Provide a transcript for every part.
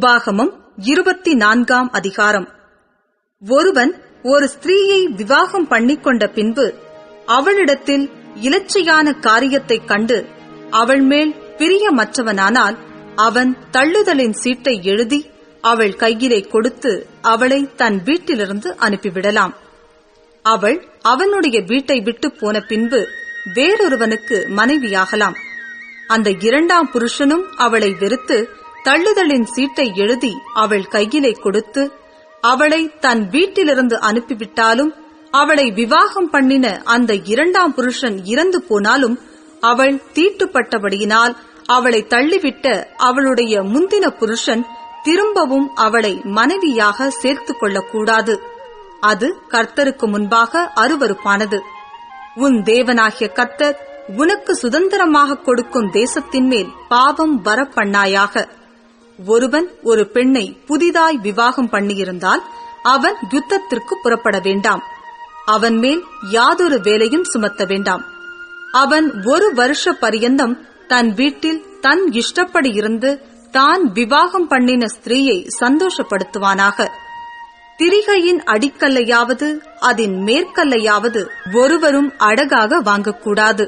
உபாகமம் 24 அதிகாரம். ஒருவன் ஒரு ஸ்திரீயை விவாகம் பண்ணிக்கொண்ட பின்பு அவளிடத்தில் இலச்சையான காரியத்தைக் கண்டு அவள் மேல் பிரியமற்றவனானால் அவன் தள்ளுதலின் சீட்டை எழுதி அவள் கையிலே கொடுத்து அவளை தன் வீட்டிலிருந்து அனுப்பிவிடலாம். அவள் அவனுடைய வீட்டை விட்டு போன பின்பு வேறொருவனுக்கு மனைவியாகலாம். அந்த இரண்டாம் புருஷனும் அவளை வெறுத்து தள்ளுதலின் சீட்டை எழுதி அவள் கையிலே கொடுத்து அவளை தன் வீட்டிலிருந்து அனுப்பிவிட்டாலும், அவளை விவாகம் பண்ணின அந்த இரண்டாம் புருஷன் இறந்து போனாலும், அவள் தீட்டுப்பட்டபடியினால் அவளை தள்ளிவிட்ட அவளுடைய முந்தின புருஷன் திரும்பவும் அவளை மனைவியாக சேர்த்துக் கொள்ளக்கூடாது. அது கர்த்தருக்கு முன்பாக அருவருப்பானது. உன் தேவனாகிய கர்த்தர் உனக்கு சுதந்திரமாக கொடுக்கும் தேசத்தின் மேல் பாவம் வரப்பண்ணாயாக. ஒருவன் ஒரு பெண்ணை புதிதாய் விவாகம் பண்ணியிருந்தால் அவன் யுத்தத்திற்கு புறப்பட வேண்டாம். அவன் மேல் யாதொரு வேலையும் சுமத்த வேண்டாம். அவன் 1 வருஷ பரியந்தம் தன் வீட்டில் தன் இஷ்டப்படி இருந்து தான் விவாகம் பண்ணின ஸ்திரீயை சந்தோஷப்படுத்துவானாக. திரிகையின் அடிக்கல்லையாவது அதன் மேற்கல்லையாவது ஒருவரும் அடகாக வாங்கக்கூடாது.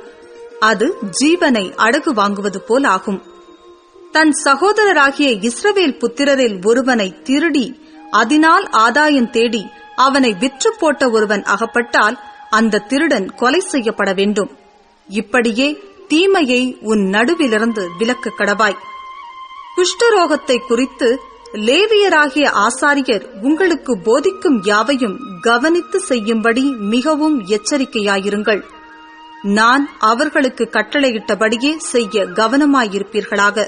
அது ஜீவனை அடகு வாங்குவது போல் ஆகும். தன் சகோதரராகிய இஸ்ரவேல் புத்திரரில் ஒருவனை திருடி அதனால் ஆதாயம் தேடி அவனை விற்று போட்ட ஒருவன் அகப்பட்டால் அந்த திருடன் கொலை செய்யப்பட வேண்டும். இப்படியே தீமையை உன் நடுவிலிருந்து விலக்க கடவாய். குஷ்டரோகத்தை குறித்து லேவியராகிய ஆசாரியர் உங்களுக்கு போதிக்கும் யாவையும் கவனித்து செய்யும்படி மிகவும் எச்சரிக்கையாயிருங்கள். நான் அவர்களுக்கு கட்டளையிட்டபடியே செய்ய கவனமாயிருப்பீர்களாக.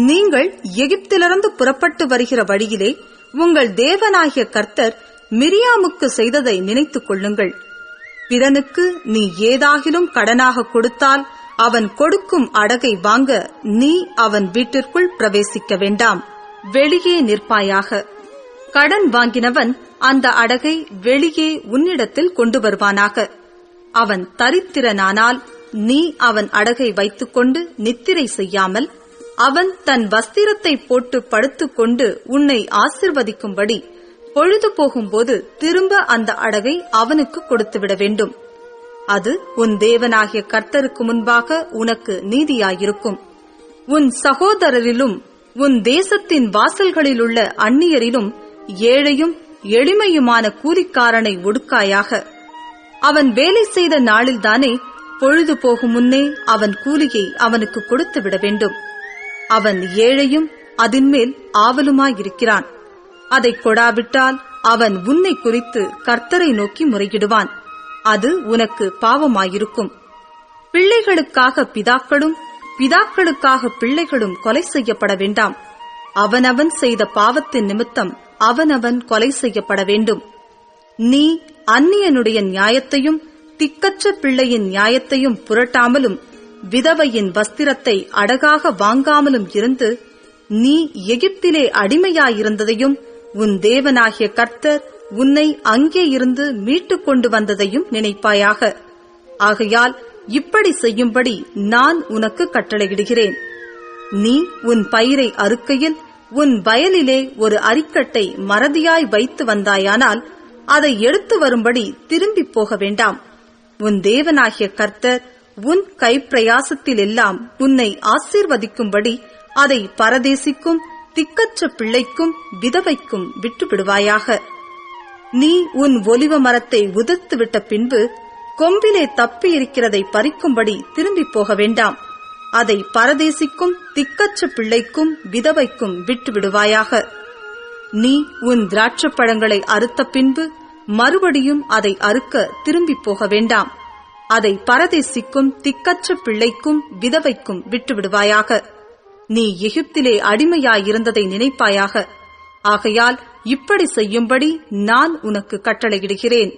நீங்கள் எகிப்திலிருந்து புறப்பட்டு வருகிற வழியிலே உங்கள் தேவனாகிய கர்த்தர் மிரியாமுக்கு செய்ததை நினைத்துக் கொள்ளுங்கள். பிறனுக்கு நீ ஏதாகிலும் கடனாக கொடுத்தால் அவன் கொடுக்கும் அடகை வாங்க நீ அவன் வீட்டிற்குள் பிரவேசிக்க வேண்டாம். வெளியே நிற்பாயாக. கடன் வாங்கினவன் அந்த அடகை வெளியே உன்னிடத்தில் கொண்டு வருவானாக. அவன் தரித்திரனானால் நீ அவன் அடகை வைத்துக்கொண்டு நித்திரை செய்யாமல் அவன் தன் வஸ்திரத்தை போட்டு படுத்துக்கொண்டு உன்னை ஆசிர்வதிக்கும்படி பொழுது போகும்போது திரும்ப அந்த அடகை அவனுக்கு கொடுத்துவிட வேண்டும். அது உன் தேவனாகிய கர்த்தருக்கு முன்பாக உனக்கு நீதியாயிருக்கும். உன் சகோதரரிலும் உன் தேசத்தின் வாசல்களிலுள்ள அந்நியரிலும் ஏழையும் எளிமையுமான கூலிக்காரனை ஒடுக்காயாக. அவன் வேலை செய்த நாளில்தானே பொழுது போகும் முன்னே அவன் கூலியை அவனுக்கு கொடுத்துவிட வேண்டும். அவன் ஏழையும் அதின்மேல் ஆவலுமாயிருக்கிறான். அதை கொடாவிட்டால் அவன் உன்னை குறித்து கர்த்தரை நோக்கி முறையிடுவான். அது உனக்கு பாவமாயிருக்கும். பிள்ளைகளுக்காக பிதாக்களும் பிதாக்களுக்காக பிள்ளைகளும் கொலை செய்யப்பட வேண்டாம். அவனவன் செய்த பாவத்தின் நிமித்தம் அவனவன் கொலை செய்யப்பட வேண்டும். நீ அந்நியனுடைய நியாயத்தையும் திக்கற்ற பிள்ளையின் நியாயத்தையும் புரட்டாமலும் விதவையின் வஸ்திரத்தை அடகாக வாங்காமலும் இருந்து நீ எகிப்திலே அடிமையாயிருந்ததையும் உன் தேவனாகிய கர்த்தர் உன்னை அங்கே இருந்து மீட்டுக் கொண்டு வந்ததையும் நினைப்பாயாக. ஆகையால் இப்படி செய்யும்படி நான் உனக்கு கட்டளையிடுகிறேன். நீ உன் பயிரை அறுக்கையில் உன் வயலிலே ஒரு அரிக்கட்டை மறதியாய் வைத்து வந்தாயானால் அதை எடுத்து வரும்படி திரும்பி போக வேண்டாம். உன் தேவனாகிய கர்த்தர் உன் கைப்பிரயாசத்தில் எல்லாம் உன்னை ஆசீர்வதிக்கும்படி அதை பரதேசிக்கும் திக்கற்ற பிள்ளைக்கும் விதவைக்கும் விட்டுவிடுவாயாக. நீ உன் ஒலிவ மரத்தை உதிர்த்துவிட்ட பின்பு கொம்பிலே தப்பி இருக்கிறதை பறிக்கும்படி திரும்பி போக வேண்டாம். அதை பரதேசிக்கும் திக்கற்ற பிள்ளைக்கும் விதவைக்கும் விட்டுவிடுவாயாக. நீ உன் திராட்சப்பழங்களை அறுத்த பின்பு மறுபடியும் அதை அறுக்க திரும்பி போக வேண்டாம். அதை பரதேசிக்கும் திக்கற்ற பிள்ளைக்கும் விதவைக்கும் விட்டுவிடுவாயாக. நீ எகிப்திலே அடிமையாயிருந்ததை நினைப்பாயாக. ஆகையால் இப்படி செய்யும்படி நான் உனக்கு கட்டளையிடுகிறேன்.